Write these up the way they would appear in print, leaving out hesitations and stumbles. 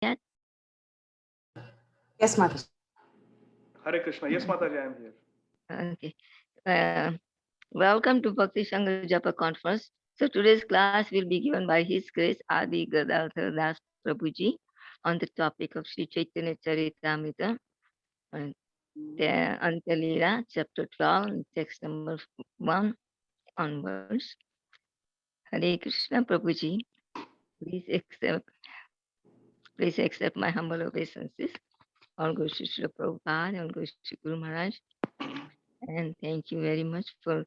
yet? Yes, Mataji. Hare Krishna. Yes, Mataji, I am here. Okay. Welcome to Bhakti Sangha Japa Conference. So today's class will be given by His Grace Adi Gadadhar Das Prabhuji on the topic of Sri Chaitanya Charitamrita and the Antalila, chapter 12, text number 1 onwards. Hare Krishna Prabhuji, please accept my humble obeisances. All goes to Srila Prabhupada, all goes to Guru Maharaj. And thank you very much for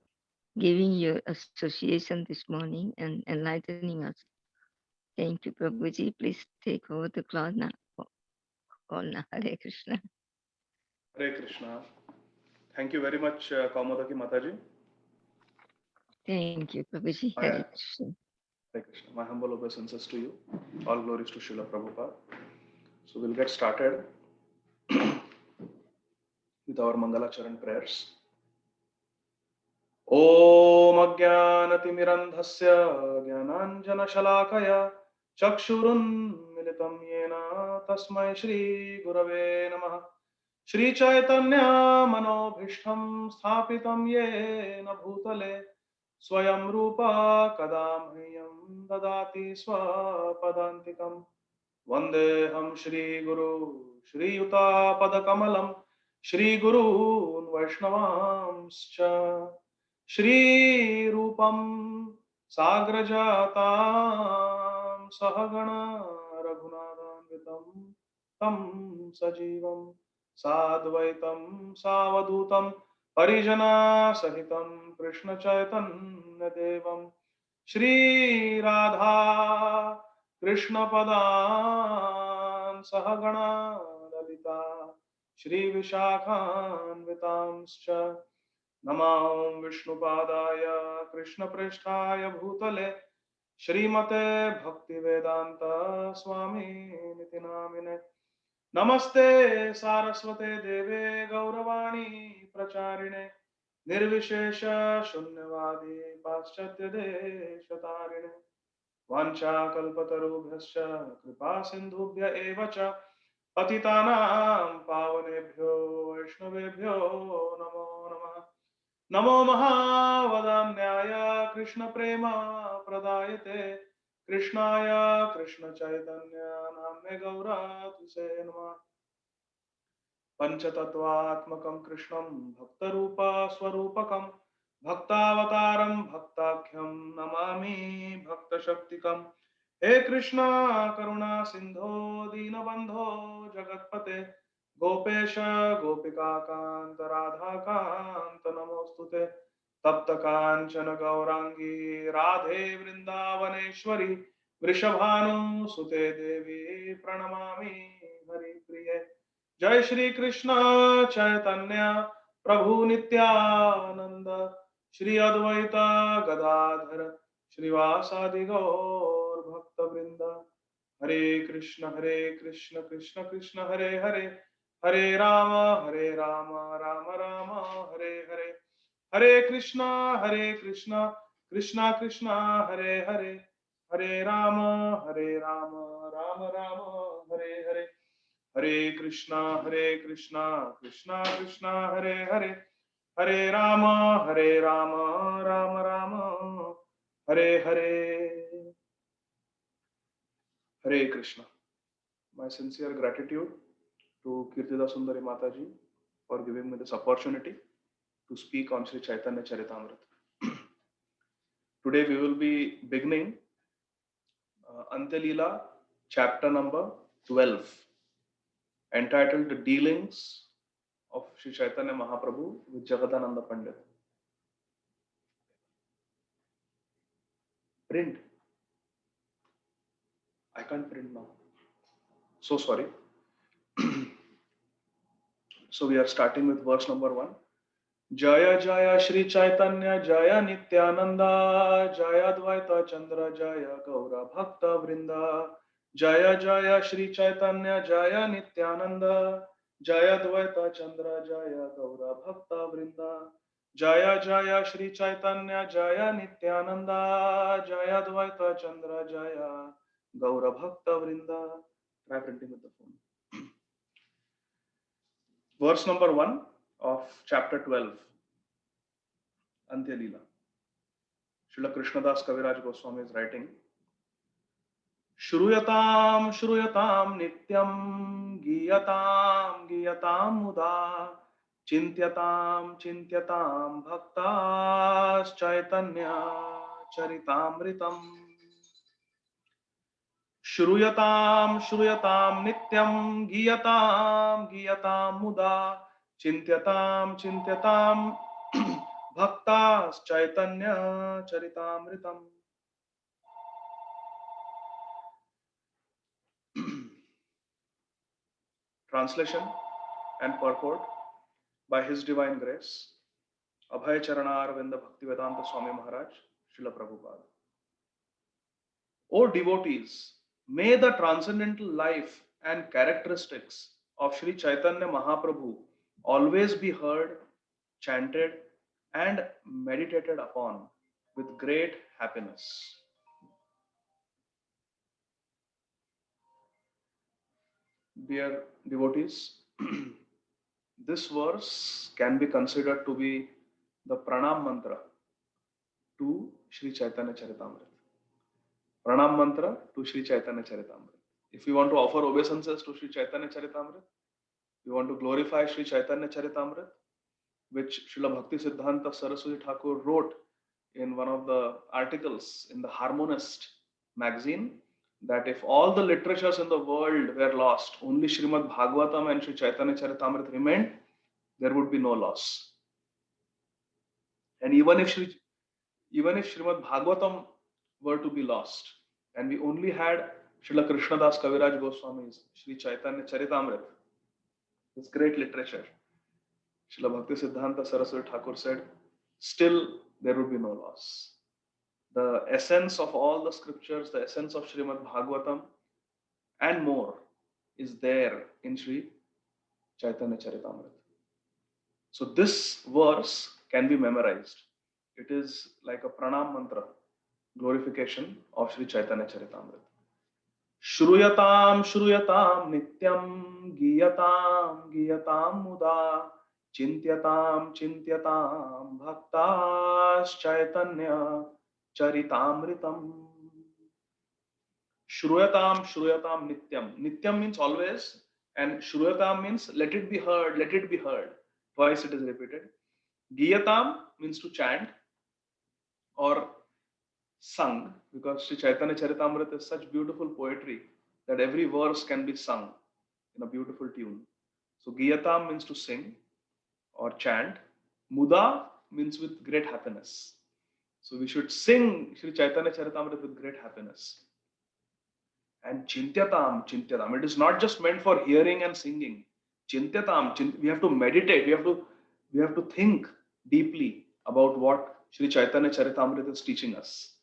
giving your association this morning and enlightening us. Thank you, Prabhuji. Please take over the call now. Hare Krishna. Hare Krishna. Thank you very much, Kaumodaki Mataji. Thank you, Prabhuji. Hare Krishna. Hare Krishna. My humble obeisances to you. All glories to Srila Prabhupada. So we'll get started with our Mangala Charan prayers. Om Ajnanatimirandhasya Jnananjanashalakaya Chakshurunmilitam Yena Tasmai Shri Gurave Namaha. Shri Chaitanya Manobhishtam Sthapitam Yena Bhutale Swayam Rupa Kadamhyam Dadati Swapadantikam Vandeham Shri Guru Shri Yuta Padakamalam Shri Gurun Vaishnavamscha Shri Rupam Sagrajatam Sahagana Raghunathanvitam Tam Sajivam Sadvaitam Savadutam Parijana Sahitam Krishna Chaitanya Devam Shri Radha Krishna Padan Sahagana Lalita Shri Vishakhan Vitamscha Namam Vishnupadaya Krishna Presthaya Bhutale Shrimate Bhakti Vedanta Swami Niti Namine Namaste Saraswate Deve Gauravani Pracharine Nirvishesha Shunyavadi Paschatya Deshatarine Vancha Kalpatarubhyascha Kripa Sindhubhya Evacha Patitanam Pavanebhyo Vaishnavebhyo Namo Namah Namo Mahavadanyaya Krishna Prema Pradayate Krishnaya Krishna Chaitanya Namne Gaura Tuse Namah Panchatattvatmakam Krishnam Bhaktarupa Swarupakam Bhaktavataram Bhaktakyam Namami Bhakta Shaktikam He Krishna Karuna Sindho Dinabandho Jagatpate Gopesha Gopika Kanta Radha Kanta Namostute Tapta Kanchana Gaurangi Radhe Vrindavaneshwari Vrishabhanu Sute Devi Pranamami Hari Priye Jai Shri Krishna Chaitanya Prabhu Nityananda Shri Advaita Gadadhar Srivasadi Gaur Bhakta Vrinda Hare Krishna Krishna Krishna Hare Hare Hare Rama Rama Rama Hare Hare Hare Krishna Krishna Krishna Hare Hare Hare Rama Rama Rama Hare Hare Hare Krishna Krishna Krishna Hare Hare Hare Rama Rama Rama Hare Hare. Hare Krishna. My sincere gratitude to Kirtida Sundari Mataji for giving me this opportunity to speak on Sri Chaitanya Charitamrita. Today we will be beginning Antalila chapter number 12, entitled The Dealings of Sri Chaitanya Mahaprabhu with Jagadananda Pandit. Print. I can't print now. So sorry. So we are starting with verse number 1. Jaya Jaya Shri Chaitanya Jaya Nityananda Jaya Dvaita Chandra Jaya Gaura Bhakta Vrinda Jaya Jaya Shri Chaitanya Jaya Nityananda Jaya Dvaita Chandra Jaya Gaura Bhakta Vrinda Jaya Jaya Shri Chaitanya Jaya Nityananda Jaya Dvaita Chandra Jaya Gaura Bhakta Vrinda. Try printing with the phone. Verse number 1 of chapter 12, Antya Leela. Srila Krishnadas Kaviraj Goswami is writing, Shruyataam Shruyataam Nityam Giyatam Giyatam Muda Chintyatam Chintyatam Bhaktas Chaitanya Charitamritam Shruyataam Shruyataam Nityam Giyatam Giyatam Muda Chintyatam Chintyatam Bhaktas Chaitanya Charitamritam. Translation and purport by His Divine Grace, Abhay Charanar Vinda Bhaktivedanta Swami Maharaj, Srila Prabhupada. O devotees, may the transcendental life and characteristics of Sri Chaitanya Mahaprabhu always be heard, chanted, and meditated upon with great happiness. Dear devotees, this verse can be considered to be the pranam mantra to Sri Chaitanya Charitamrita. Pranam mantra to Sri Chaitanya Charitamrita. If we want to offer obeisances to Sri Chaitanya Charitamrita, we want to glorify Sri Chaitanya Charitamrita, which Srila Bhakti Siddhanta Saraswati Thakur wrote in one of the articles in the Harmonist magazine, that if all the literatures in the world were lost, only Srimad Bhagavatam and Sri Chaitanya Charitamrita remained, there would be no loss. And even if Srimad Bhagavatam were to be lost, and we only had Srila Krishnadas Kaviraj Goswami's Sri Chaitanya Charitamrita, this great literature, Srila Bhakti Siddhanta Saraswati Thakur said, still there would be no loss. The essence of all the scriptures, the essence of Srimad Bhagavatam and more is there in Sri Chaitanya Charitamrita. So this verse can be memorized. It is like a pranam mantra, glorification of Sri Chaitanya Charitamrita. Shruyatam Shruyatam Nityam Giyatam Giyatam Muda Chintyatam Chintyatam Bhaktas Chaitanya Charitamritam. Shruyatam Shruyatam Nityam. Nityam means always, and Shruyatam means let it be heard, let it be heard. Twice it is repeated. Giyatam means to chant or sung, because Sri Chaitanya Charitamrita is such beautiful poetry that every verse can be sung in a beautiful tune. So Giyatam means to sing or chant. Muda means with great happiness. So we should sing Sri Chaitanya Charitamrita with great happiness. And Chintyatam, Chintyatam. It is not just meant for hearing and singing. Chintyatam, we have to meditate. We have to think deeply about what Sri Chaitanya Charitamrita is teaching us.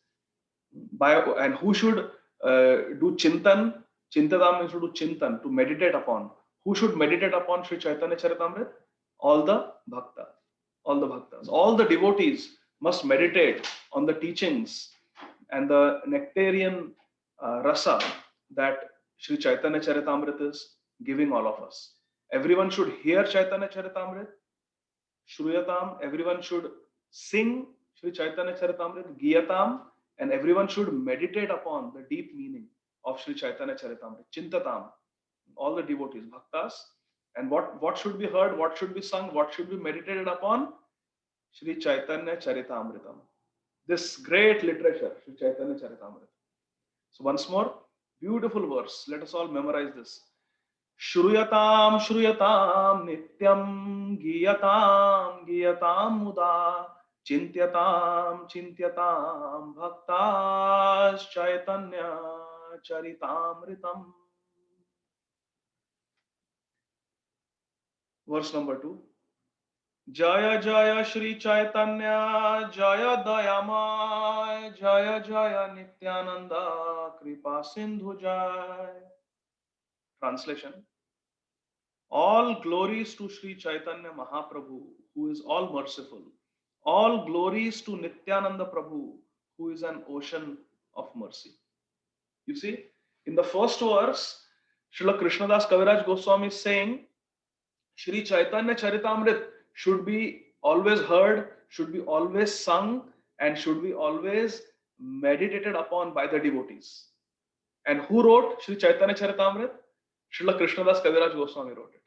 And who should do Chintan? Chintatam means to do Chintan, to meditate upon. Who should meditate upon Sri Chaitanya Charitamrita? All the bhaktas. All the bhaktas. All the devotees must meditate on the teachings and the nectarian rasa that Sri Chaitanya Charitamrita is giving all of us. Everyone should hear Chaitanya Charitamrita, Shruyatam, everyone should sing Sri Chaitanya Charitamrita, Giyatam, and everyone should meditate upon the deep meaning of Sri Chaitanya Charitamrita, Chintatam, all the devotees, bhaktas. And what should be heard, what should be sung, what should be meditated upon? Sri Chaitanya Charitamritam. This great literature, Sri Chaitanya Charitamrita. So once more, beautiful verse. Let us all memorize this. Shruyatam Shruyatam Nityam Giyatam Giyatam Muda Chintyatam Chintyatam Bhaktas Chaitanya Charitamritam. Verse number 2. Jaya Jaya Shri Chaitanya Jaya Dayamay Jaya Jaya Nityananda Kripa Sindhu Jai. Translation. All glories to Sri Chaitanya Mahaprabhu, who is all merciful. All glories to Nityananda Prabhu, who is an ocean of mercy. You see, in the first verse, Srila Krishnadas Kaviraj Goswami is saying Shri Chaitanya Charitamrit should be always heard, should be always sung, and should be always meditated upon by the devotees. And who wrote Shri Chaitanya Charitamrit? Srila Krishnadas Kaviraj Goswami wrote it.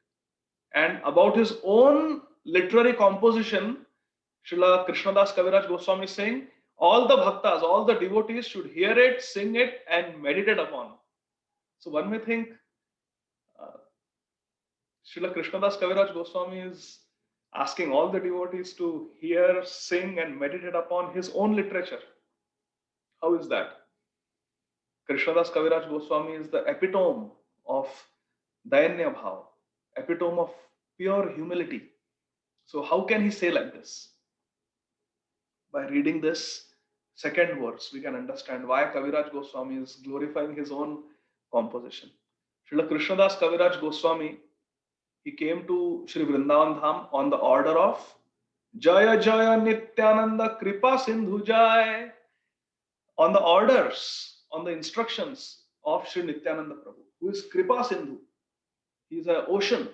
And about his own literary composition, Srila Krishnadas Kaviraj Goswami is saying, all the bhaktas, all the devotees should hear it, sing it, and meditate upon. So one may think Srila Krishnadas Kaviraj Goswami is asking all the devotees to hear, sing, and meditate upon his own literature. How is that? Krishnadas Kaviraj Goswami is the epitome of Dayanya Bhav, epitome of pure humility. So, how can he say like this? By reading this second verse, we can understand why Kaviraj Goswami is glorifying his own composition. Srila Krishnadas Kaviraj Goswami, he came to Sri Vrindavan Dham on the order of Jaya Jaya Nityananda Kripa Sindhu Jai, on the orders, on the instructions of Sri Nityananda Prabhu, who is Kripa Sindhu. He is an ocean.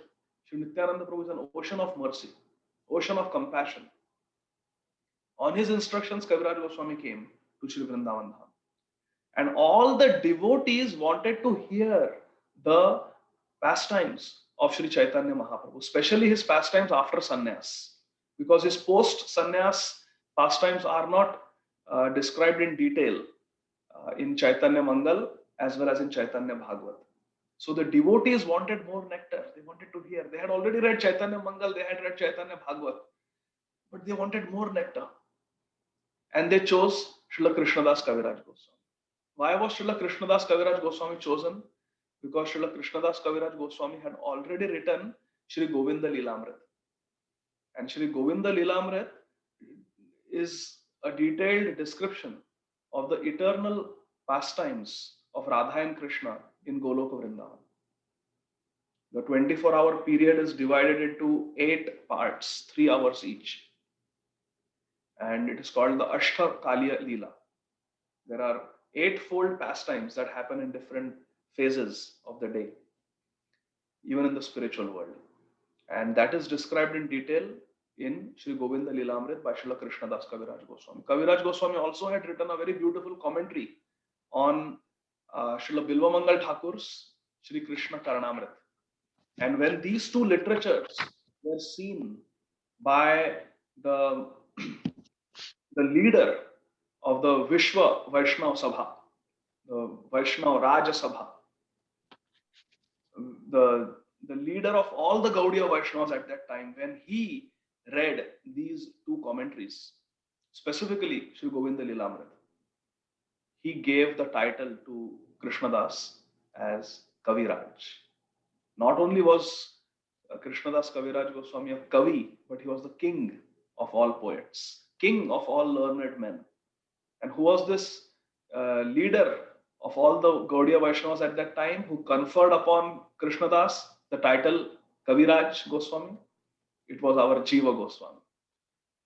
Sri Nityananda Prabhu is an ocean of mercy, ocean of compassion. On his instructions, Kaviraj Goswami came to Sri Vrindavan Dham. And all the devotees wanted to hear the pastimes of Sri Chaitanya Mahaprabhu, especially his pastimes after sannyas, because his post sannyas pastimes are not described in detail in Chaitanya Mangal as well as in Chaitanya Bhagavat. So the devotees wanted more nectar. They wanted to hear. They had already read Chaitanya Mangal, they had read Chaitanya Bhagavat, but they wanted more nectar. And they chose Srila Krishnadas Kaviraj Goswami. Why was Srila Krishnadas Kaviraj Goswami chosen? Because Srila Krishnadas Kaviraj Goswami had already written Shri Govinda Lilamrit. And Shri Govinda Lilamrit is a detailed description of the eternal pastimes of Radha and Krishna in Goloka Vrindavan. The 24-hour period is divided into 8 parts, 3 hours each. And it is called the Ashtakaliya Leela. There are 8-fold pastimes that happen in different phases of the day, even in the spiritual world. And that is described in detail in Shri Govinda Lilamrit by Srila Krishnadas Kaviraj Goswami. Kaviraj Goswami also had written a very beautiful commentary on Srila Bilvamangal Thakur's Shri Krishna Karanamrit. And when these two literatures were seen by the leader of the Vishwa Vaishnava Sabha, the Vaishnava Raja Sabha, the leader of all the Gaudiya Vaishnavas at that time, when he read these two commentaries, specifically Sri Govinda Lilamrit, he gave the title to Krishnadas as Kaviraj. Not only was Krishnadas Kaviraj Goswami a Kavi, but he was the king of all poets, king of all learned men. And who was this leader of all the Gaudiya Vaishnavas at that time who conferred upon Krishnadas the title Kaviraj Goswami? It was our Jiva Goswami.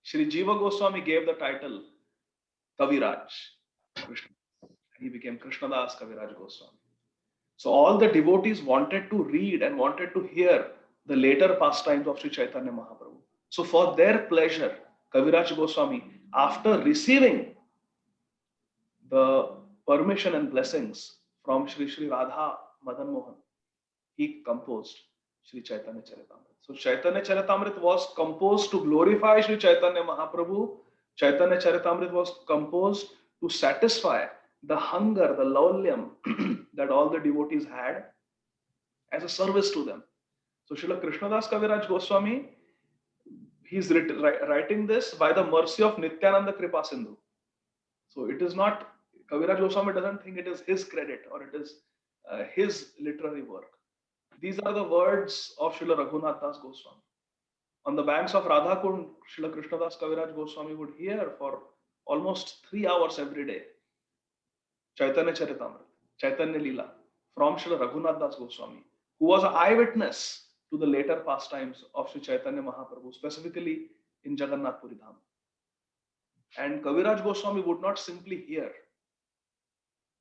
Shri Jiva Goswami gave the title Kaviraj to Krishna. He became Krishnadas Kaviraj Goswami. So all the devotees wanted to read and wanted to hear the later pastimes of Sri Chaitanya Mahaprabhu. So for their pleasure, Kaviraj Goswami, after receiving the permission and blessings from Sri Sri Radha Madan Mohan, he composed Sri Chaitanya Charitamrit. So Chaitanya Charitamrit was composed to glorify Sri Chaitanya Mahaprabhu. Chaitanya Charitamrit was composed to satisfy the hunger, the laulyam that all the devotees had as a service to them. So Srila Krishnadas Kaviraj Goswami, he's writing this by the mercy of Nityananda Kripa Sindhu. So it is not, Kaviraj Goswami doesn't think it is his credit or it is his literary work. These are the words of Srila Raghunath Das Goswami. On the banks of Radhakund, Srila Krishnadas Kaviraj Goswami would hear for almost 3 hours every day Chaitanya Charitamrit, Chaitanya Leela from Srila Raghunath Das Goswami, who was an eyewitness to the later pastimes of Sri Chaitanya Mahaprabhu, specifically in Jagannath Puri Dham. And Kaviraj Goswami would not simply hear.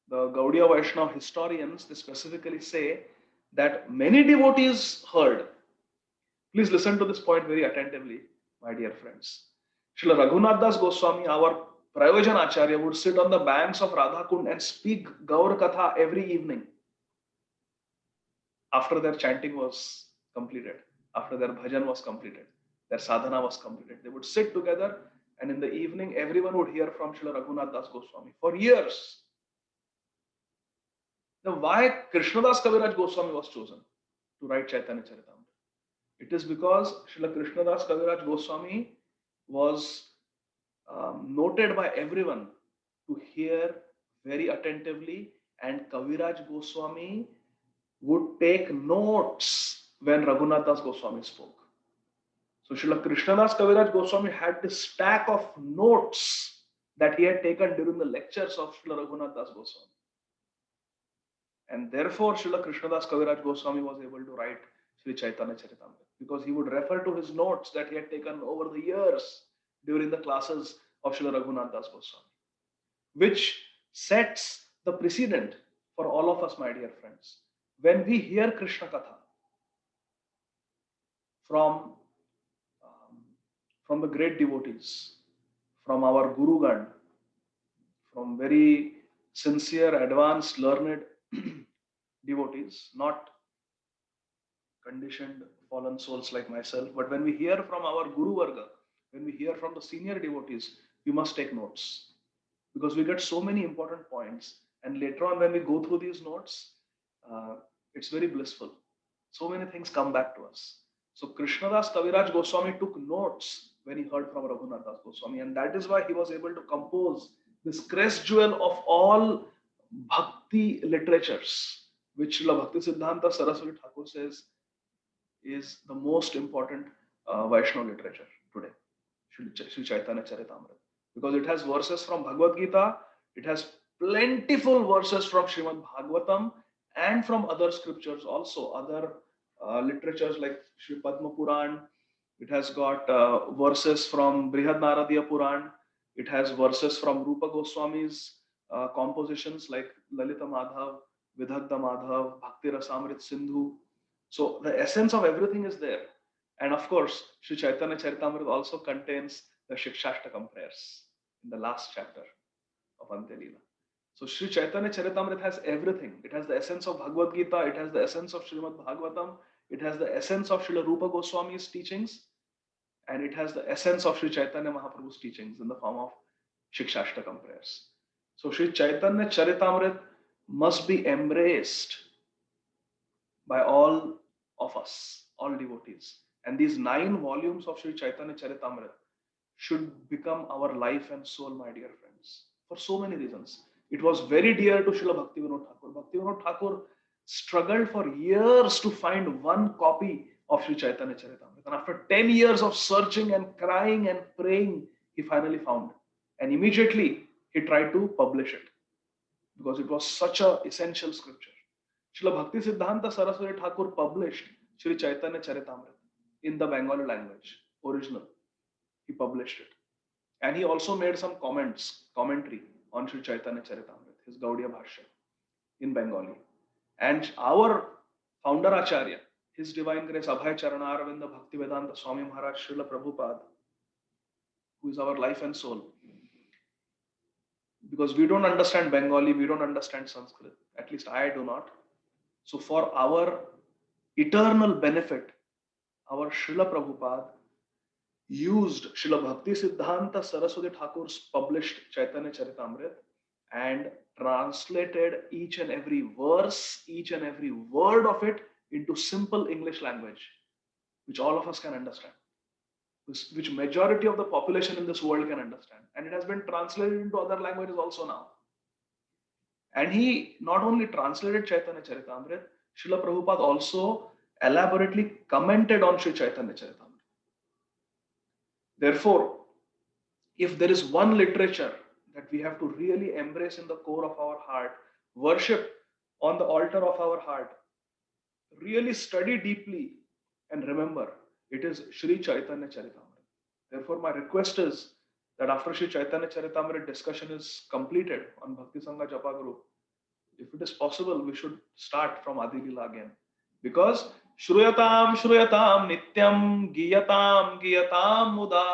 The Gaudiya Vaishnava historians, they specifically say that many devotees heard. Please listen to this point very attentively, my dear friends. Srila Raghunath Das Goswami, our Prayojan Acharya, would sit on the banks of Radha Kund and speak Gaur Katha every evening after their chanting was completed, after their bhajan was completed, their sadhana was completed. They would sit together, and in the evening, everyone would hear from Srila Raghunath Das Goswami for years. Now, why Krishnadas Kaviraj Goswami was chosen to write Chaitanya Charitamrita? It is because Srila Krishnadas Kaviraj Goswami was noted by everyone to hear very attentively, and Kaviraj Goswami would take notes when Raghunath Das Goswami spoke. So Srila Krishnadas Kaviraj Goswami had this stack of notes that he had taken during the lectures of Srila Raghunath Das Goswami. And therefore Srila Krishnadas Kaviraj Goswami was able to write Sri Chaitanya Charitamrita, because he would refer to his notes that he had taken over the years during the classes of Srila Raghunath Das Goswami, which sets the precedent for all of us, my dear friends. When we hear Krishna Katha from the great devotees, from our Gurugan, from very sincere, advanced, learned devotees, not conditioned fallen souls like myself, but when we hear from our Guru Varga, when we hear from the senior devotees, we must take notes, because we get so many important points, and later on when we go through these notes, it's very blissful. So many things come back to us. So Krishnadas Kaviraj Goswami took notes when he heard from Raghunath Das Goswami, and that is why he was able to compose this crest jewel of all bhakti literatures, which Srila Bhakti Siddhanta Saraswati Thakur says is the most important Vaishnava literature today, Sri Chaitanya Charitamrita, because it has verses from Bhagavad Gita, it has plentiful verses from Srimad Bhagavatam, and from other scriptures also, other literatures like Sri Padma Puran. It has got verses from Brihad Naradiya Puran. It has verses from Rupa Goswami's compositions like Lalita Madhav, Vidhagda Madhav, Bhakti Rasamrit Sindhu. So the essence of everything is there. And of course, Sri Chaitanya Charitamrita also contains the Shikshashtakam prayers in the last chapter of Ante Leela. So Sri Chaitanya Charitamrita has everything. It has the essence of Bhagavad Gita, it has the essence of Srimad Bhagavatam, it has the essence of Srila Rupa Goswami's teachings, and it has the essence of Sri Chaitanya Mahaprabhu's teachings in the form of Shikshashtakam prayers. So Sri Chaitanya Charitamrita must be embraced by all of us, all devotees. And these 9 volumes of Sri Chaitanya Charitamrita should become our life and soul, my dear friends, for so many reasons. It was very dear to Srila Bhaktivinoda Thakur. Bhaktivinoda Thakur struggled for years to find one copy of Sri Chaitanya Charitamrita. And after 10 years of searching and crying and praying, he finally found. And immediately he tried to publish it, because it was such an essential scripture. Srila Bhakti Siddhanta Saraswati Thakur published Sri Chaitanya Charitamrita in the Bengali language, original. He published it. And he also made some commentary on Sri Chaitanya Charitamrita, his Gaudiya Bhashya in Bengali. And our founder Acharya, His Divine Grace Abhay Charana Aravinda Bhakti Vedanta Swami Maharaj Srila Prabhupada, who is our life and soul. Because we don't understand Bengali, we don't understand Sanskrit. At least I do not. So for our eternal benefit, our Srila Prabhupada used Srila Bhakti Siddhanta Saraswati Thakur's published Chaitanya Charitamrita and translated each and every verse, each and every word of it into simple English language, which all of us can understand, which majority of the population in this world can understand. And it has been translated into other languages also now. And he not only translated Chaitanya Charitamrita, Srila Prabhupada also elaborately commented on Sri Chaitanya Charitamrita. Therefore, if there is one literature that we have to really embrace in the core of our heart, worship on the altar of our heart, really study deeply and remember, it is Sri Chaitanya Charitamrita. Therefore, my request is that after Sri Chaitanya Charitamrita discussion is completed on Bhakti Sangha Japa Group, if it is possible, we should start from Adi Leela again. Because Shruyatam Nityam Giyatam Muda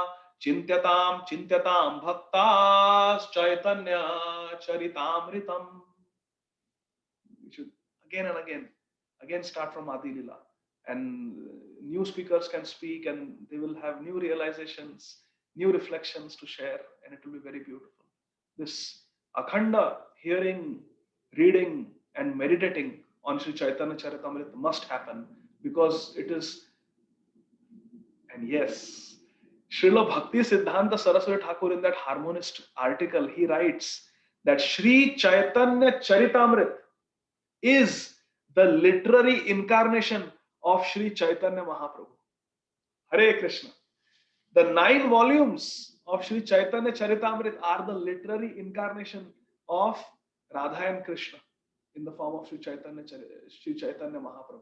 Chintyatam Bhaktas Chaitanya Charitamritam. We should again and again start from Adi Lila. And new speakers can speak and they will have new realizations, new reflections to share, and it will be very beautiful. This Akhanda hearing, reading, and meditating on Sri Chaitanya Charitamrita must happen because it is, and yes, Srila Bhakti Siddhanta Saraswati Thakur in that harmonist article, he writes that Sri Chaitanya Charitamrita is the literary incarnation of Sri Chaitanya Mahaprabhu. Hare Krishna. The 9 volumes of Sri Chaitanya Charitamrita are the literary incarnation of Radha and Krishna in the form of Sri Chaitanya Mahaprabhu.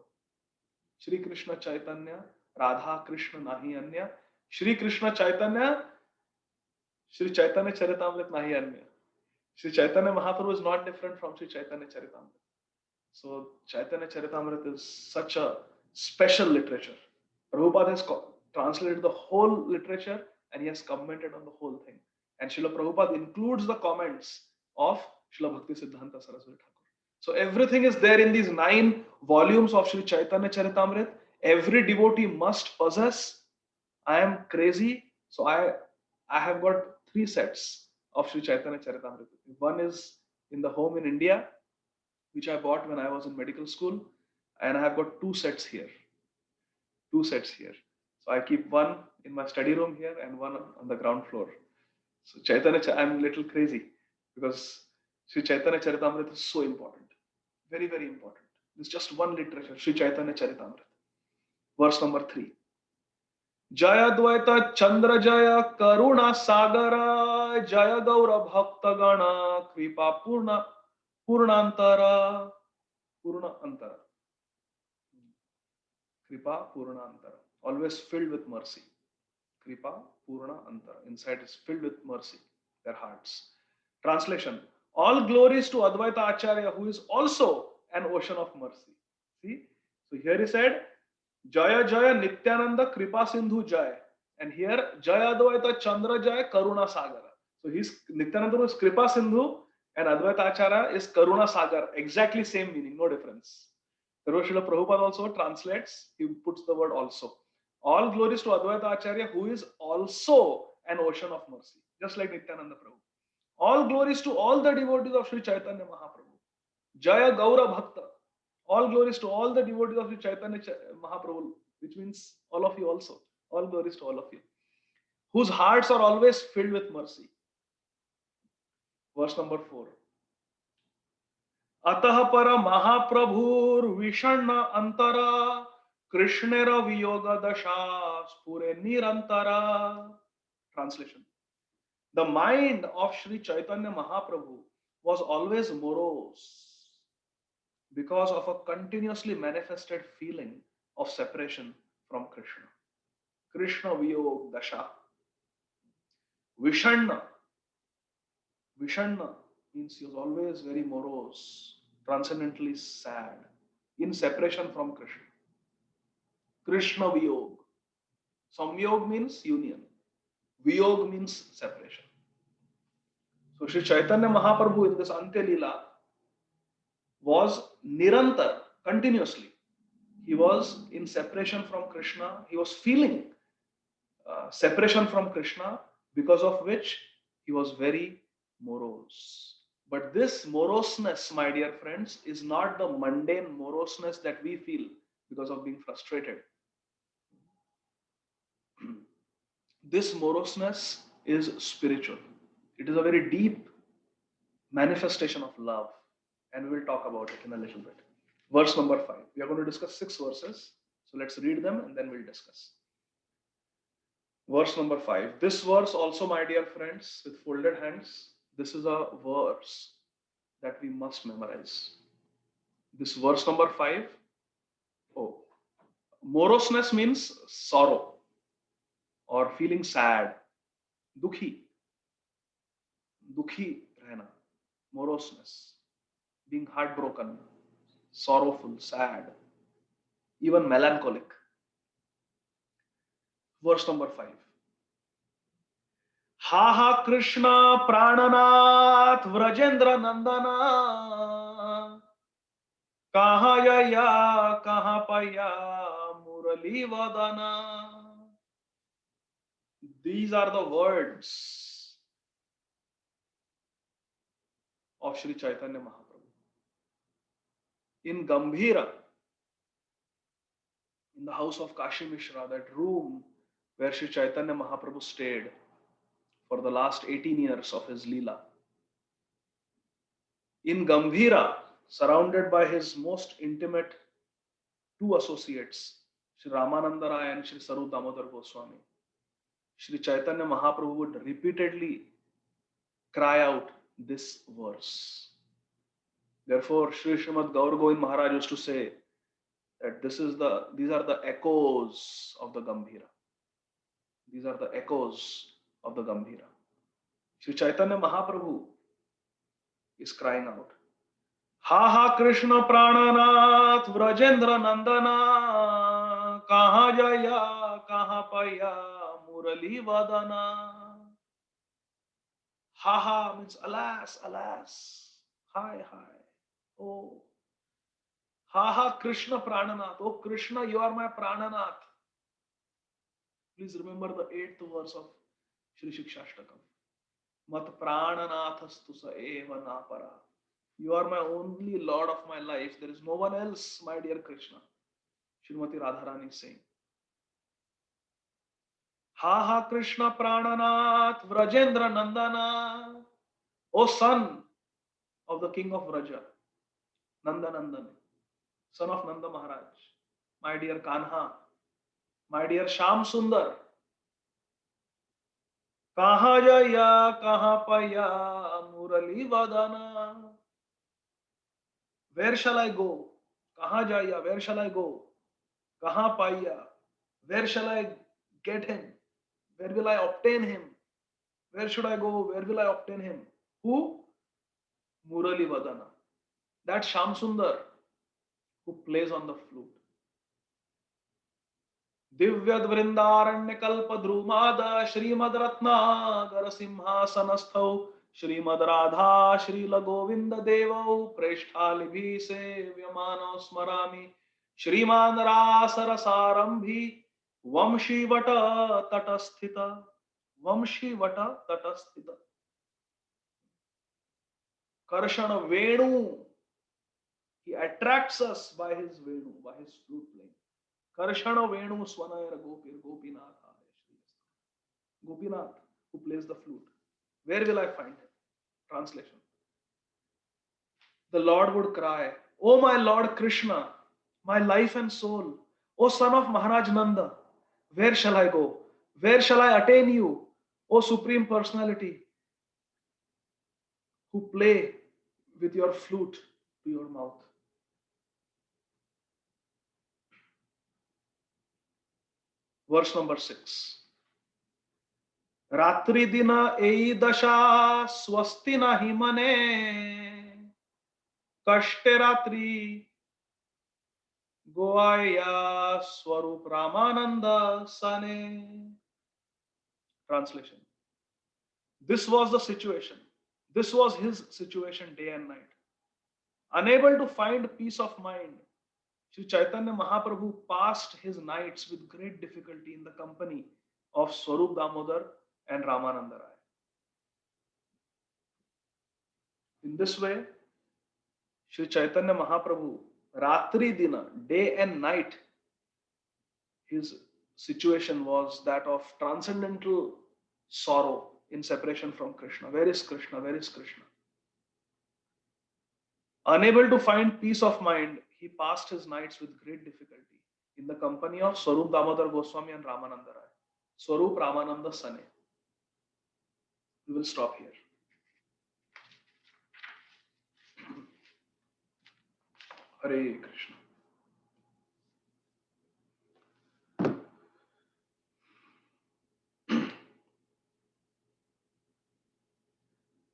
Shri Krishna Chaitanya, Radha Krishna Nahi Anya, Shri Krishna Chaitanya, Shri Chaitanya Charitamrita Nahi Anya. Shri Chaitanya Mahaprabhu is not different from Shri Chaitanya Charitamrita. So Chaitanya Charitamrita is such a special literature. Prabhupada has translated the whole literature and he has commented on the whole thing. And Srila Prabhupada includes the comments of Srila Bhakti Siddhanta Saraswati Thakur. So everything is there in these 9 volumes of Sri Chaitanya Charitamrita. Every devotee must possess. I am crazy, so I have got 3 sets of Sri Chaitanya Charitamrita. One is in the home in India, which I bought when I was in medical school, and I have got 2 sets here. 2 sets here. So I keep one in my study room here and one on the ground floor. So Chaitanya, I'm a little crazy because Sri Chaitanya Charitamrita is so important. Very, very important. It's just one literature, Sri Chaitanya Charitamrita. Verse number 3. Jaya Dvaita Chandra Jaya Karuna Sagara Jaya Gaura Bhakta Gana Kripa Purnantara Purna Antara. Kripa Purna Antara. Always filled with mercy. Kripa Purna Antara. Inside is filled with mercy. Their hearts. Translation. All glories to Advaita Acharya, who is also an ocean of mercy. See? So here he said, Jaya Jaya Nityananda Kripa Sindhu Jaya. And here Jaya Advaita Chandra Jaya Karuna Sagara. So he's Nityananda is Kripa Sindhu and Advaita Acharya is Karuna Sagar. Exactly same meaning, no difference. Srila Prabhupada also translates, he puts the word also. All glories to Advaita Acharya, who is also an ocean of mercy, just like Nityananda Prabhu. All glories to all the devotees of Sri Chaitanya Mahaprabhu. Jaya Gaura Bhakta. All glories to all the devotees of Sri Chaitanya Mahaprabhu, which means all of you also. All glories to all of you. Whose hearts are always filled with mercy. Verse number 4. Atah para Mahaprabhur Vishana Antara Krishnera Viyoga Dasha Spure Nirantara. Translation. The mind of Sri Chaitanya Mahaprabhu was always morose because of a continuously manifested feeling of separation from Krishna. Krishna Viyog Dasha. Vishanna. Vishanna means he was always very morose, transcendently sad, in separation from Krishna. Krishna Viyog. Samyog means union. Viyog means separation. So Sri Chaitanya Mahaprabhu in this Antya Leela was nirantar, continuously. He was in separation from Krishna. He was feeling separation from Krishna, because of which he was very morose. But this moroseness, my dear friends, is not the mundane moroseness that we feel because of being frustrated. This moroseness is spiritual. It is a very deep manifestation of love, and we will talk about it in a little bit. Verse number 5. We are going to discuss 6 verses. So let's read them and then we'll discuss. Verse number 5. This verse also, my dear friends, with folded hands, this is a verse that we must memorize. This verse number 5. Oh, moroseness means sorrow or feeling sad. Dukhi. Dukhi rehna. Moroseness. Being heartbroken, sorrowful, sad. even melancholic. Verse number 5. Ha ha Krishna Prananath Vrajendra Nandana Kaha ya kaha paya Murali Vadana. These are the words of Sri Chaitanya Mahaprabhu. In Gambhira, in the house of Kashi Mishra, that room where Sri Chaitanya Mahaprabhu stayed for the last 18 years of his Leela. In Gambhira, surrounded by his most intimate two associates, Sri Ramananda Rai and Sri Sarup Damodar Goswami, Sri Chaitanya Mahaprabhu would repeatedly cry out this verse. Therefore, Sri Srimad Gaur Govind Maharaj used to say that these are the echoes of the Gambhira. These are the echoes of the Gambhira. Sri Chaitanya Mahaprabhu is crying out, Ha ha Krishna Prananath Vrajendra Nandana Kaha Jaya Kaha Paya Murali Vadana. Ha ha means alas, alas. Hi, hi. Oh. Ha ha Krishna Prananath. Oh Krishna, you are my Prananath. Please remember the 8th verse of Shri Shikshashtakam. Mat Prananathastu sa eva napara. You are my only Lord of my life. There is no one else, my dear Krishna. Srimati Radharani is saying. Ha ha Krishna Prananath Vrajendra Nandana. O son of the king of Vraja, Nanda Nandan, son of Nanda Maharaj, my dear Kanha, my dear Sham Sundar. Kaha jaya, kaha paya, Murali Vadana. Where shall I go? Kaha jaya, where shall I go? Kaha paya, where shall I get him? Where will I obtain him? Where should I go? Where will I obtain him? Who? Murali Vadana. That Sham Sundar who plays on the flute. Divyad Vrindaranya Kalpa Drumada Srimad Ratnagar Simhasanasthau Srimad Radha Srila Govinda Devau Preshthalibi Sevyamano Smarami Shriman Rasarasarambhi Vamshi Vata Tatasthita Vamshi Vata Tatasthita Karshana Venu. He attracts us by his Venu, by his flute playing. Karshana Venu Swanayara Gopir Gopinath. Gopinath, who plays the flute. Where will I find him? Translation. The Lord would cry, O my Lord Krishna, my life and soul, O son of Maharaj Nanda, where shall I go? Where shall I attain you, O Supreme Personality, who play with your flute to your mouth? Verse number 6. Ratri dina ei dasha swasti nahi mane kashte ratri goaya swarup Ramananda sane. Translation. This was the situation. This was his situation day and night. Unable to find peace of mind, Sri Chaitanya Mahaprabhu passed his nights with great difficulty in the company of Swarup Damodar and Ramananda Rai. In this way, Sri Chaitanya Mahaprabhu, Ratri Dina, day and night, his situation was that of transcendental sorrow in separation from Krishna. Where is Krishna? Where is Krishna? Unable to find peace of mind, he passed his nights with great difficulty in the company of Swarup Damodar Goswami and Ramananda Rai. Swarup Ramananda Sane. We will stop here. Hare Krishna.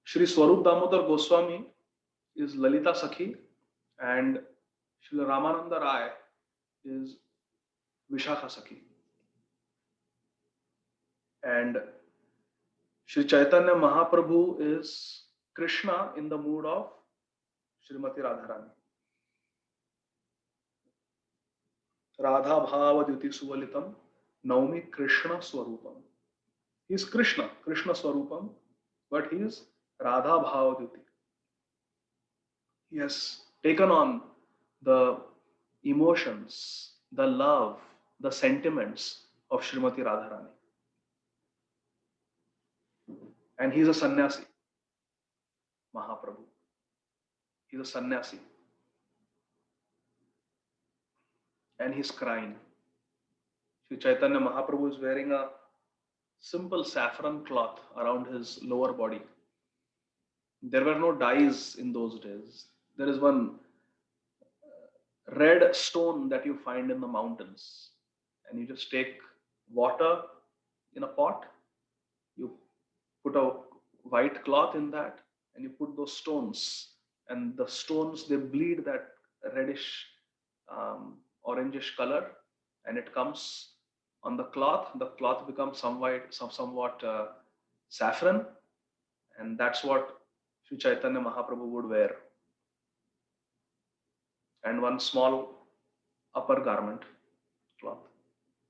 Shri Swarup Damodar Goswami is Lalita Sakhi and Shri Ramananda Rai is Vishakha Sakhi. And Sri Chaitanya Mahaprabhu is Krishna in the mood of Srimati Radharani. Radha Bhava Dyuti Suvalitam Naumi Krishna Swarupam. He is Krishna, Krishna Swarupam, but he is Radha Bhava Dyuti. He has taken on the emotions, the love, the sentiments of Srimati Radharani. And he is a sannyasi, Mahaprabhu. He is a sannyasi. And he's crying. Sri Chaitanya Mahaprabhu is wearing a simple saffron cloth around his lower body. There were no dyes in those days. There is one red stone that you find in the mountains, and you just take water in a pot, you put a white cloth in that, and you put those stones, and the stones, they bleed that reddish orangish color, and it comes on the cloth becomes somewhat saffron, and that's what Sri Chaitanya Mahaprabhu would wear, and one small upper garment cloth.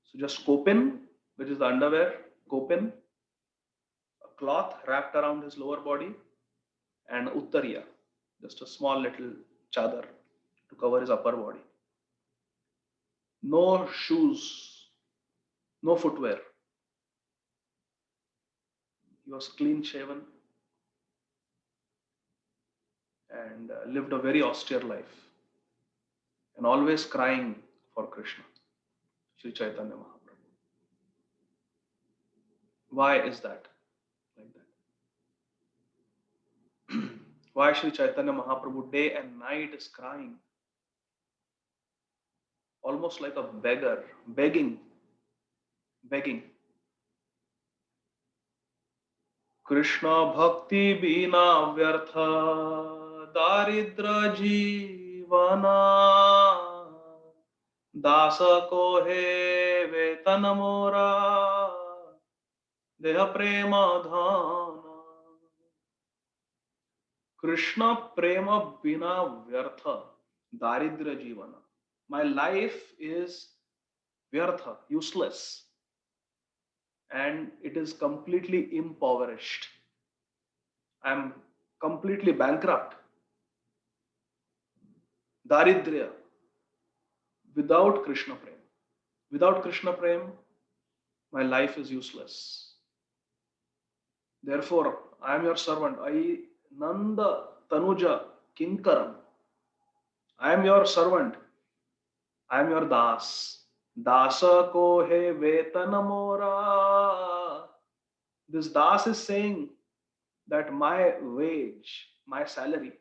So just kopin, which is the underwear, kopin, a cloth wrapped around his lower body, and uttariya, just a small little chadar to cover his upper body. No shoes, no footwear. He was clean shaven and lived a very austere life, and always crying for Krishna, Sri Chaitanya Mahaprabhu. Why is that like that? Why Sri Chaitanya Mahaprabhu day and night is crying? Almost like a beggar, begging. Krishna bhakti bina vyartha daridra jeevana dasa ko he vetan mora deha prema dhana. Krishna prema bina vyartha daridra jeevana. My life is vyartha, useless, and it is completely impoverished. I am completely bankrupt. Daridrya, without Krishna Prem. Without Krishna Prem, my life is useless. Therefore, I am your servant. I Nanda Tanuja Kinkaram. I am your servant. I am your Das. Dasa ko he vetana mora. This Das is saying that my wage, my salary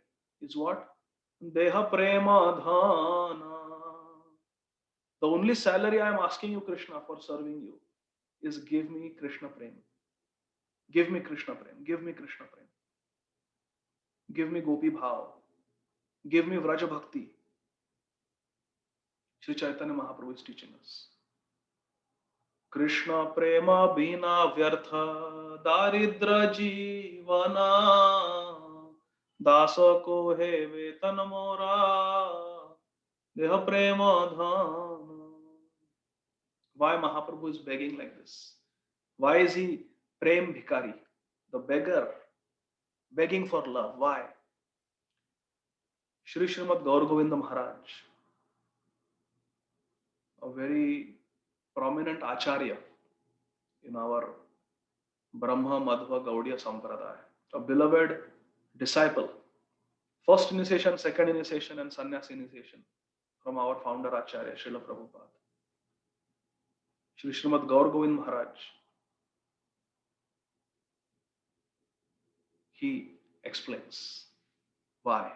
is what? Deha prema dhana. The only salary I am asking you, Krishna, for serving you is give me Krishna Prem. Give me Krishna Prem. Give me Krishna Prem. Give me Gopi Bhav. Give me Vraja Bhakti. Sri Chaitanya Mahaprabhu is teaching us. Krishna Prema Bina Vyartha Daridra Jeevana Dasa ko he vetan mora Deha Prema Dhana. Why Mahaprabhu is begging like this? Why is he Prem Bhikari, the beggar, begging for love? Why? Shri Srimad Gaur Govinda Maharaj, a very prominent acharya in our Brahma Madhva Gaudiya Sampradaya, a beloved disciple, first initiation, second initiation, and sannyas initiation from our founder Acharya Srila Prabhupada. Shri Srimad Gaur Govind Maharaj, he explains why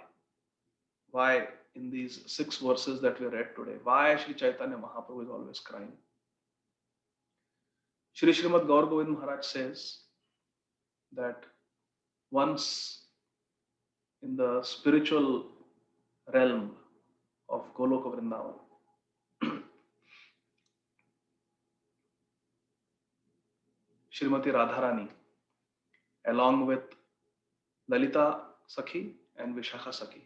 in these 6 verses that we read today, why Sri Chaitanya Mahaprabhu is always crying. Shri Srimad Gaur Govind Maharaj says that once in the spiritual realm of Goloka Vrindavan, Srimati Radharani, along with Lalita Sakhi and Vishakha Sakhi.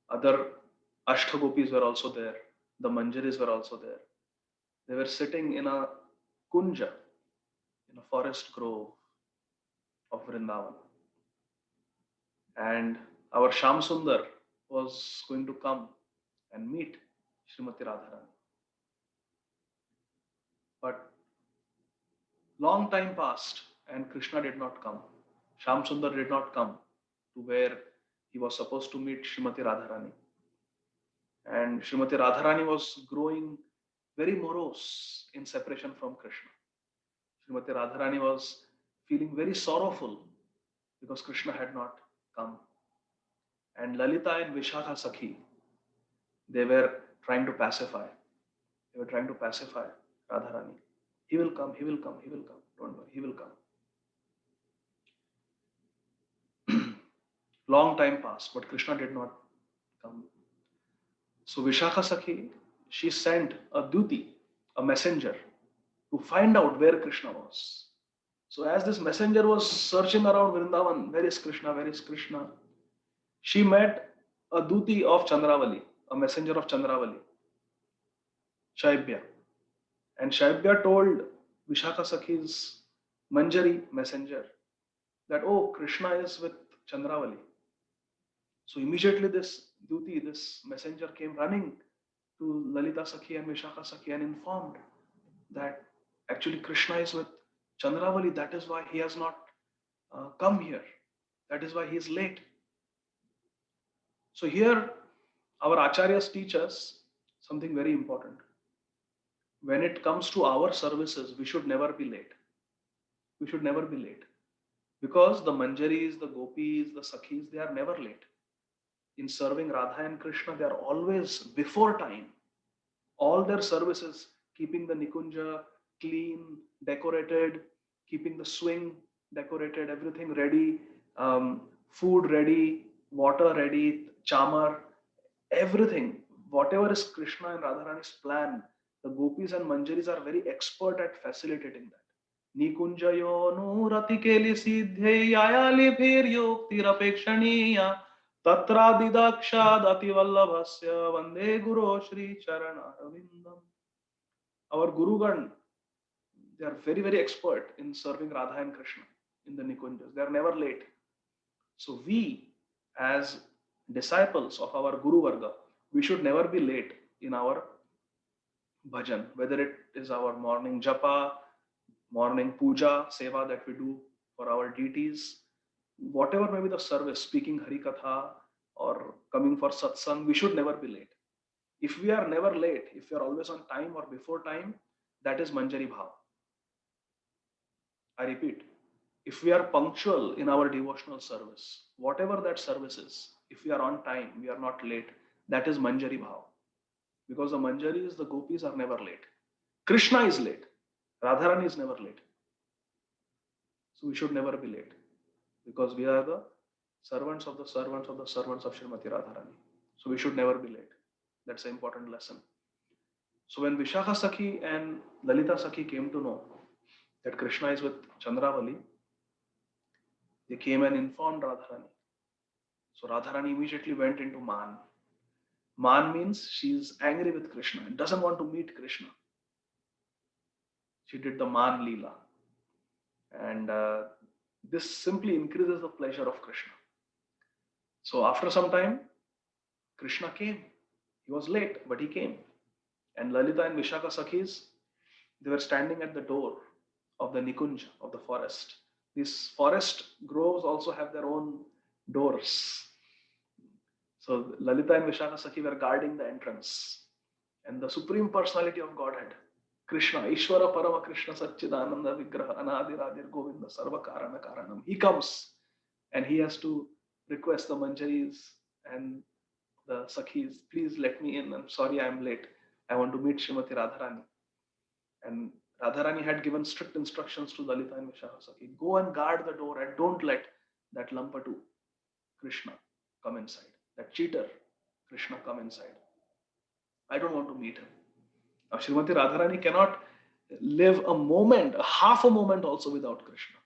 Other Ashtagopis were also there. The Manjaris were also there. They were sitting in a kunja, in a forest grove of Vrindavan. And our Sham Sundar was going to come and meet Srimati Radharani. But long time passed and Krishna did not come. Sham Sundar did not come to where he was supposed to meet Srimati Radharani. And Srimati Radharani was growing very morose in separation from Krishna. Srimati Radharani was feeling very sorrowful because Krishna had not come. And Lalita and Vishakha Sakhi, they were trying to pacify. They were trying to pacify Radharani. He will come, he will come, he will come. Don't worry, he will come. Long time passed, but Krishna did not come. So Vishakha Sakhi, she sent a duti, a messenger, to find out where Krishna was. So as this messenger was searching around Vrindavan, where is Krishna, where is Krishna? She met a duti of Chandravali, a messenger of Chandravali, Shaibya. And Shaibya told Vishakha Sakhi's Manjari messenger that, oh, Krishna is with Chandravali. So immediately this duti, this messenger came running to Lalita Sakhi and Vishakha Sakhi and informed that actually Krishna is with Chandravali. That is why he has not come here. That is why he is late. So here our acharyas teach us something very important. When it comes to our services, we should never be late. We should never be late. Because the Manjaris, the Gopis, the Sakhis, they are never late. In serving Radha and Krishna, they are always before time. All their services, keeping the Nikunja clean, decorated, keeping the swing decorated, everything ready, food ready, water ready, chamar, everything, whatever is Krishna and Radharani's plan, the Gopis and Manjaris are very expert at facilitating that. Nikunjayo ratikeli siddhe ayali bhir yuktirapekshaniya tatradidaksha dativallabhasya vande guru Shri Charanarvindam. Our Gurugan, they are very, very expert in serving Radha and Krishna in the Nikunjas. They are never late. So we, as disciples of our Guru Varga, we should never be late in our bhajan, whether it is our morning japa, morning puja, seva that we do for our deities, whatever may be the service, speaking Hari Katha or coming for satsang, we should never be late. If we are never late, if we are always on time or before time, that is Manjari Bhav. I repeat, if we are punctual in our devotional service, whatever that service is, if we are on time, we are not late, that is Manjari Bhav. Because the Manjaris, the Gopis are never late. Krishna is late. Radharani is never late. So we should never be late. Because we are the servants of the servants of the servants of Srimati Radharani. So we should never be late. That's an important lesson. So when Vishakha Sakhi and Lalita Sakhi came to know that Krishna is with Chandravali, they came and informed Radharani. So Radharani immediately went into Man. Man means she is angry with Krishna and doesn't want to meet Krishna. She did the Man Leela. And this simply increases the pleasure of Krishna. So after some time, Krishna came. He was late, but he came. And Lalita and Vishakha Sakhis, they were standing at the door of the Nikunj, of the forest. These forest groves also have their own doors. So Lalita and Vishakha Sakhi were guarding the entrance. And the Supreme Personality of Godhead, Krishna, Ishvara Parama Krishna Satchidananda Vigraha Anadiradir Govinda Sarva Karana Karanam. He comes and he has to request the Manjaris and the Sakhis, please let me in. I'm sorry I'm late. I want to meet Srimati Radharani. And Radharani had given strict instructions to Lalita and Vishakha Sakhi. Go and guard the door and don't let that Lampatu, Krishna, come inside. That cheater, Krishna, come inside. I don't want to meet him. Now Srimati Radharani cannot live a moment, a half a moment also without Krishna.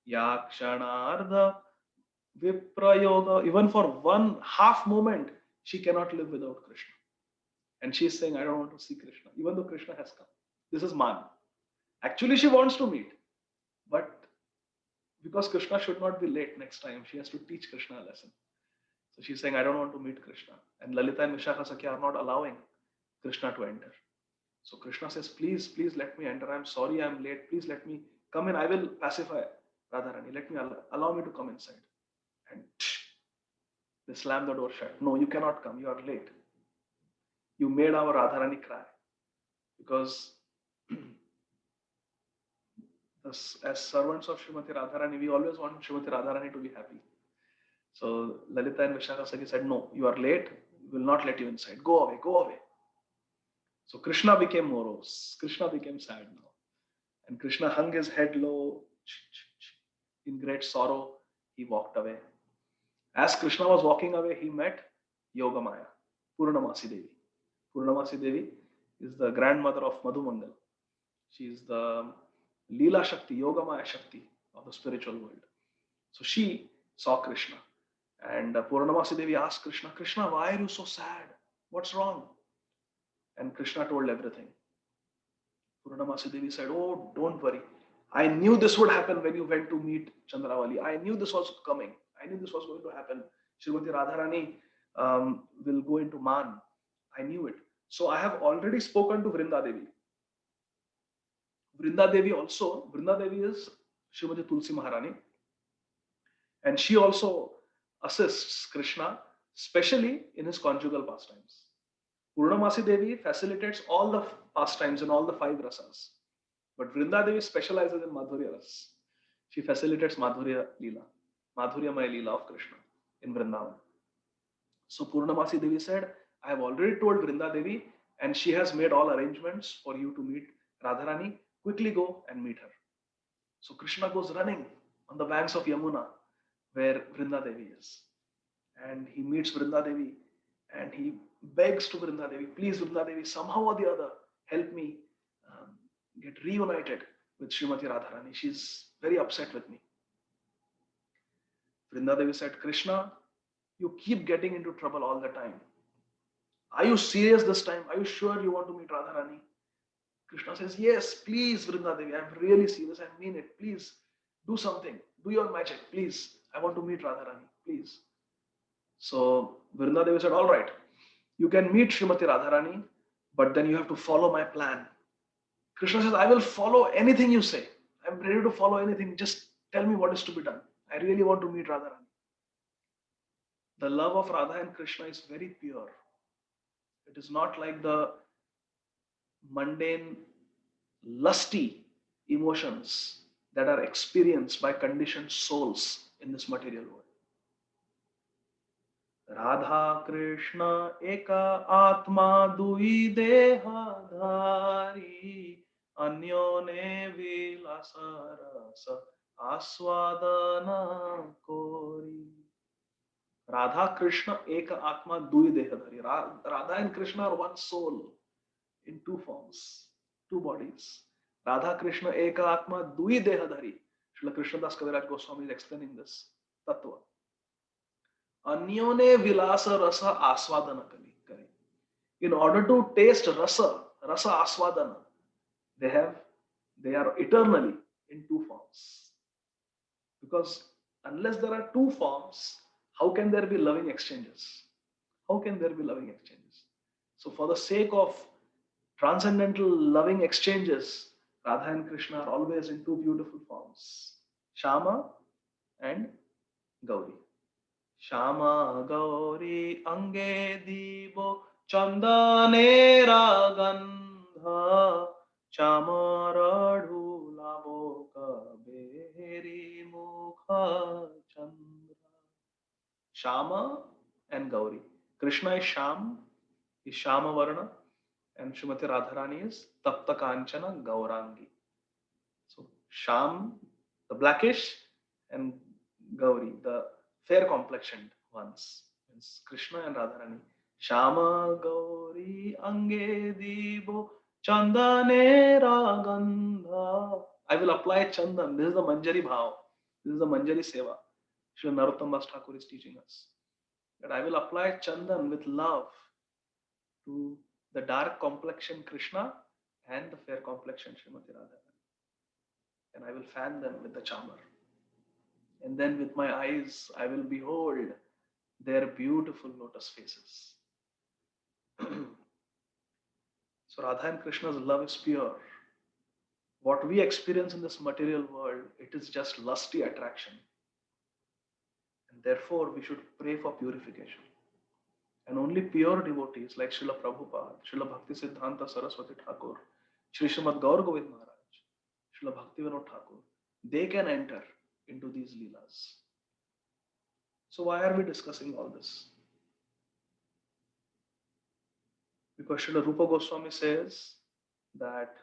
Yakshanardha Viprayoga, even for one half moment, she cannot live without Krishna. And she is saying, I don't want to see Krishna, even though Krishna has come. This is man. Actually, she wants to meet, but because Krishna should not be late next time, she has to teach Krishna a lesson. So she's saying, I don't want to meet Krishna. And Lalita and Vishakha Sakya are not allowing Krishna to enter. So Krishna says, please, please let me enter. I'm sorry I'm late. Please let me come in. I will pacify Radharani. Let me allow me to come inside. And they slam the door shut. No, you cannot come. You are late. You made our Radharani cry. Because as servants of Srimati Radharani, we always want Srimati Radharani to be happy. So Lalita and Vishakha Sakhi said, no, you are late. We will not let you inside. Go away, go away. So Krishna became morose. Krishna became sad now. And Krishna hung his head low. In great sorrow, he walked away. As Krishna was walking away, he met Yogamaya, Purnamasi Devi. Purnamasi Devi is the grandmother of Madhumangal. She is the Leela Shakti, Yogamaya Shakti of the spiritual world. So she saw Krishna. And Purnamasi Devi asked Krishna, Krishna, why are you so sad? What's wrong? And Krishna told everything. Purnamasi Devi said, oh, don't worry. I knew this would happen when you went to meet Chandravali. I knew this was coming. I knew this was going to happen. Srimati Radharani will go into man. I knew it. So I have already spoken to Vrinda Devi. Vrinda Devi also, Vrinda Devi is Srimati Tulsi Maharani. And she also assists Krishna, especially in his conjugal pastimes. Purnamasi Devi facilitates all the pastimes in all the 5 rasas. But Vrinda Devi specializes in Madhurya Ras. She facilitates Madhurya Leela, Madhurya Maya Leela of Krishna in Vrindavan. So Purnamasi Devi said, I have already told Vrinda Devi and she has made all arrangements for you to meet Radharani. Quickly go and meet her. So Krishna goes running on the banks of Yamuna where Vrinda Devi is. And he meets Vrinda Devi and he begs to Vrinda Devi, please Vrinda Devi, somehow or the other, help me get reunited with Srimati Radharani. She's very upset with me. Vrinda Devi said, Krishna, you keep getting into trouble all the time. Are you serious this time? Are you sure you want to meet Radharani? Krishna says, yes, please Vrinda Devi, I'm really serious. I mean it. Please do something. Do your magic, please. I want to meet Radharani, please. So Vrinda Devi said, all right, you can meet Srimati Radharani, but then you have to follow my plan. Krishna says, I will follow anything you say. I'm ready to follow anything. Just tell me what is to be done. I really want to meet Radharani. The love of Radha and Krishna is very pure. It is not like the mundane, lusty emotions that are experienced by conditioned souls in this material world. Radha Krishna eka atma dui deha dhari anyone vilasa rasa aswadana kori. Radha Krishna eka atma dui deha dhari. Radha and Krishna are one soul in 2 forms, 2 bodies. Radha Krishna eka atma dui deha dhari. Srila Krishnadas Kaviraj Goswami is explaining this tattva. Anyone vilasa rasa aswadana kari. In order to taste rasa aswadana, they are eternally in 2 forms. Because unless there are 2 forms, how can there be loving exchanges? How can there be loving exchanges? So for the sake of transcendental loving exchanges, Radha and Krishna are always in 2 beautiful forms, Shama and Gauri. Shama Gauri Ange Divo Chandanera Gandha Chamara Dhula Boka Beheri Mukha Chandra. Shama and Gauri. Krishna is Shama Varna, and Srimati Radharani is Tapta Kanchana Gaurangi. So Sham, the blackish, and Gauri, the fair complexioned ones. It's Krishna and Radharani. Shama Gauri Ange Divo Chandanera Gandha. I will apply Chandan. This is the Manjari Bhav. This is the Manjari Seva. Srila Narottam Das Thakur is teaching us. That I will apply Chandan with love to the dark complexion Krishna and the fair complexion Srimati Radha. And I will fan them with the chamar. And then with my eyes, I will behold their beautiful lotus faces. So Radha and Krishna's love is pure. What we experience in this material world, it is just lusty attraction. And therefore, we should pray for purification. And only pure devotees like Srila Prabhupada, Srila Bhakti Siddhanta Saraswati Thakur, Sri Srimad Gaur Govind Maharaj, Srila Bhakti Vinod Thakur, they can enter into these leelas. So why are we discussing all this? Because Srila Rupa Goswami says that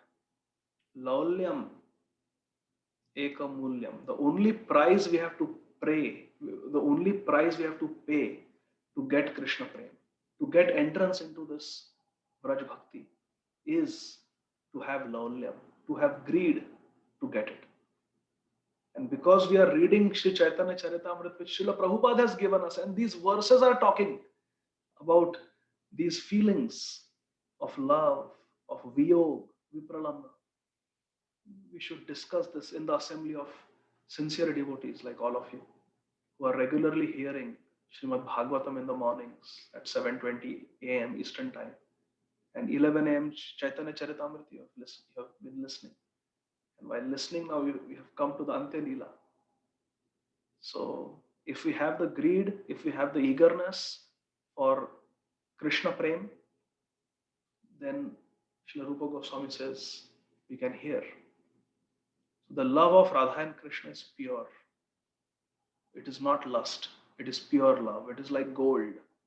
Laulyam Ekam Mulyam, the only price we have to pray, the only price we have to pay to get Krishna Prem, to get entrance into this Braj Bhakti, is to have Laulyam, to have greed to get it. And because we are reading Sri Chaitanya Charitamrita, which Srila Prabhupada has given us, and these verses are talking about these feelings of love, of viyog, vipralamna, we should discuss this in the assembly of sincere devotees like all of you who are regularly hearing Srimad Bhagavatam in the mornings at 7:20 a.m. Eastern Time and 11 a.m. Chaitanya Charitamrita. You have been listening. And while listening now, we have come to the Ante Leela. So if we have the greed, if we have the eagerness for Krishna Prem, then Srila Rupa Goswami says we can hear. So the love of Radha and Krishna is pure. It is not lust. It is pure love. It is like gold.